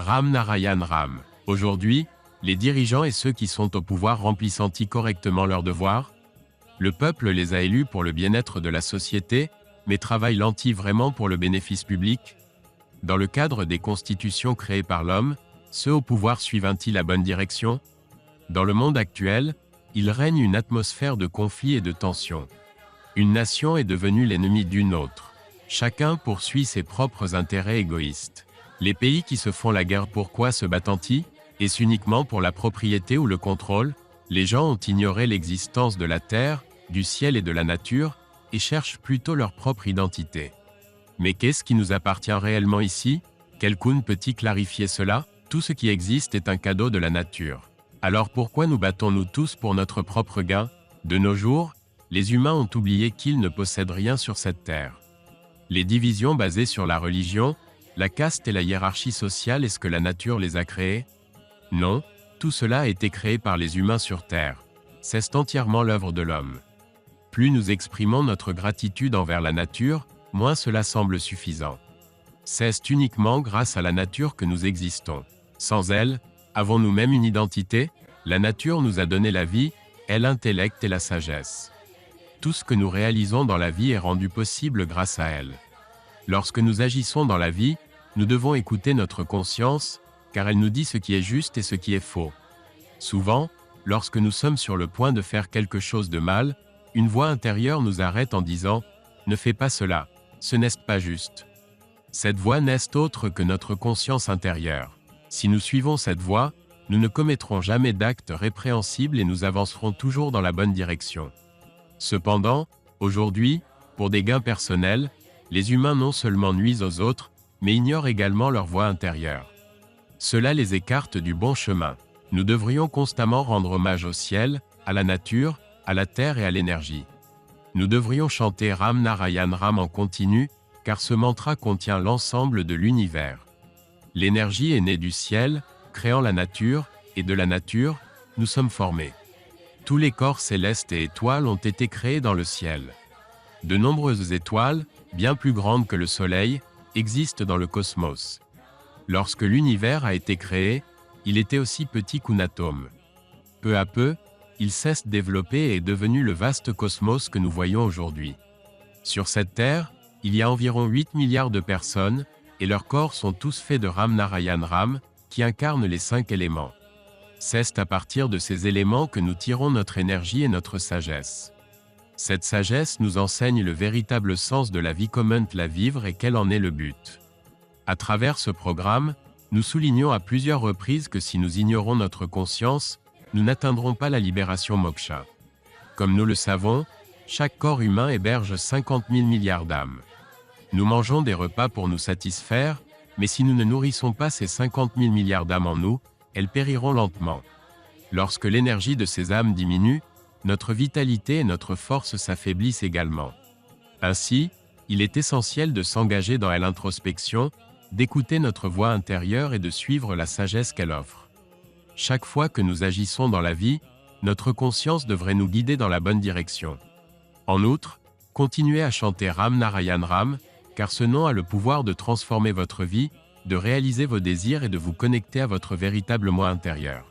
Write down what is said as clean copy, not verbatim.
Ram Narayan Ram. Aujourd'hui, les dirigeants et ceux qui sont au pouvoir remplissent-ils correctement leurs devoirs? Le peuple les a élus pour le bien-être de la société, mais travaillent-ils vraiment pour le bénéfice public? Dans le cadre des constitutions créées par l'homme, ceux au pouvoir suivent-ils la bonne direction? Dans le monde actuel, il règne une atmosphère de conflit et de tension. Une nation est devenue l'ennemi d'une autre. Chacun poursuit ses propres intérêts égoïstes. Les pays qui se font la guerre, pourquoi se battent-ils? Est-ce uniquement pour la propriété ou le contrôle? Les gens ont ignoré l'existence de la terre, du ciel et de la nature, et cherchent plutôt leur propre identité. Mais qu'est-ce qui nous appartient réellement ici? Quelqu'un peut-il clarifier cela? Tout ce qui existe est un cadeau de la nature. Alors pourquoi nous battons-nous tous pour notre propre gain? De nos jours, les humains ont oublié qu'ils ne possèdent rien sur cette terre. Les divisions basées sur la religion, la caste et la hiérarchie sociale, est-ce que la nature les a créées? Non, tout cela a été créé par les humains sur terre. C'est entièrement l'œuvre de l'homme. Plus nous exprimons notre gratitude envers la nature, moins cela semble suffisant. C'est uniquement grâce à la nature que nous existons. Sans elle, avons-nous même une identité? La nature nous a donné la vie, et l'intellect et la sagesse. Tout ce que nous réalisons dans la vie est rendu possible grâce à elle. Lorsque nous agissons dans la vie, nous devons écouter notre conscience, car elle nous dit ce qui est juste et ce qui est faux. Souvent, lorsque nous sommes sur le point de faire quelque chose de mal, une voix intérieure nous arrête en disant « Ne fais pas cela, ce n'est pas juste ». Cette voix n'est autre que notre conscience intérieure. Si nous suivons cette voix, nous ne commettrons jamais d'actes répréhensibles et nous avancerons toujours dans la bonne direction. Cependant, aujourd'hui, pour des gains personnels, les humains non seulement nuisent aux autres, mais ignorent également leur voix intérieure. Cela les écarte du bon chemin. Nous devrions constamment rendre hommage au ciel, à la nature, à la terre et à l'énergie. Nous devrions chanter Ram Narayan Ram en continu, car ce mantra contient l'ensemble de l'univers. L'énergie est née du ciel, créant la nature, et de la nature, nous sommes formés. Tous les corps célestes et étoiles ont été créés dans le ciel. De nombreuses étoiles, bien plus grandes que le Soleil, existent dans le cosmos. Lorsque l'univers a été créé, il était aussi petit qu'un atome. Peu à peu, il s'est développé et est devenu le vaste cosmos que nous voyons aujourd'hui. Sur cette Terre, il y a environ 8 milliards de personnes, et leurs corps sont tous faits de Ram Narayan Ram, qui incarnent les 5 éléments. C'est à partir de ces éléments que nous tirons notre énergie et notre sagesse. Cette sagesse nous enseigne le véritable sens de la vie, comment la vivre et quel en est le but. À travers ce programme, nous soulignons à plusieurs reprises que si nous ignorons notre conscience, nous n'atteindrons pas la libération moksha. Comme nous le savons, chaque corps humain héberge 50 000 milliards d'âmes. Nous mangeons des repas pour nous satisfaire, mais si nous ne nourrissons pas ces 50 000 milliards d'âmes en nous, elles périront lentement. Lorsque l'énergie de ces âmes diminue, notre vitalité et notre force s'affaiblissent également. Ainsi, il est essentiel de s'engager dans l'introspection, d'écouter notre voix intérieure et de suivre la sagesse qu'elle offre. Chaque fois que nous agissons dans la vie, notre conscience devrait nous guider dans la bonne direction. En outre, continuez à chanter Ram Narayan Ram, car ce nom a le pouvoir de transformer votre vie, de réaliser vos désirs et de vous connecter à votre véritable moi intérieur.